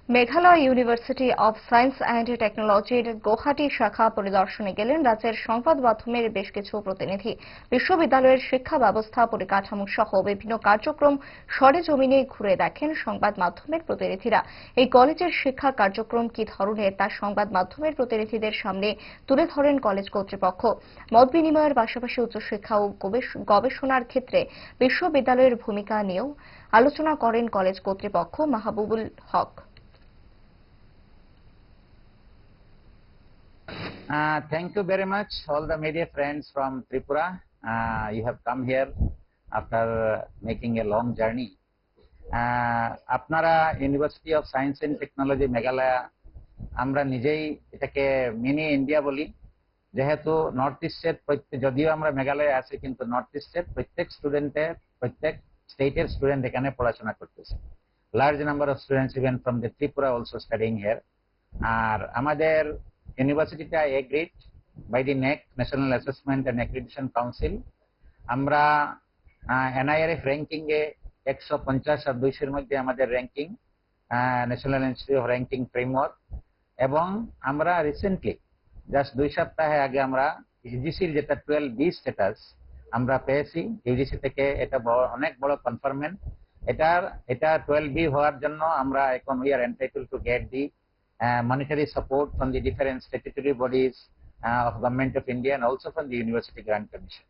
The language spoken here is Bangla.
Meghalaya university of science and টেকনোলজির গৌহাটি শাখা পরিদর্শনে গেলেন রাজ্যের সংবাদ মাধ্যমের বেশ কিছু প্রতিনিধি। বিশ্ববিদ্যালয়ের শিক্ষা ব্যবস্থা, পরিকাঠামো সহ বিভিন্ন কার্যক্রম সরেজমিনে ঘুরে দেখেন সংবাদ মাধ্যমের প্রতিনিধিরা। এই কলেজের শিক্ষা কার্যক্রম কি ধরনের তা সংবাদ মাধ্যমের প্রতিনিধিদের সামনে তুলে ধরেন কলেজ কর্তৃপক্ষ। মত বিনিময়ের পাশাপাশি উচ্চশিক্ষা ও গবেষণার ক্ষেত্রে বিশ্ববিদ্যালয়ের ভূমিকা নিয়েও আলোচনা করেন কলেজ কর্তৃপক্ষ। মাহবুবুল হক। Thank you very much, all the media friends from Tripura. You have come here after making a long journey. আপনারা university of science and technology Meghalaya, আমরা নিজেই এটাকে মিনি ইন্ডিয়া বলি, যেহেতু নর্থ ইস্টের যদিও আমরা মেঘালয়ে আছি, কিন্তু নর্থ ইস্টের প্রত্যেক স্টেটের স্টুডেন্ট এখানে পড়াশোনা করতেছে। Large number of students even from the Tripura also studying here. আর আমাদের ইউনিভার্সিটিটা agreed by the NAAC, national assessment and accreditation council. আমরা এনআইআরএফ র্যাঙ্কিং এ 150 আর 200 মধ্যে আমাদের ranking, national institute of ranking framework. এবং আমরা রিসেন্টলি জাস্ট 2 সপ্তাহ আগে আমরা ইউজিসির যেটা 12B স্ট্যাটাস আমরা পেয়েছি ইউজিসি থেকে। এটা অনেক বড় কনফার্মেন্ট। এটা 12B হওয়ার জন্য আমরা এখন we are entitled to get the monetary support from the different statutory bodies of Government of India and also from the University Grant Commission.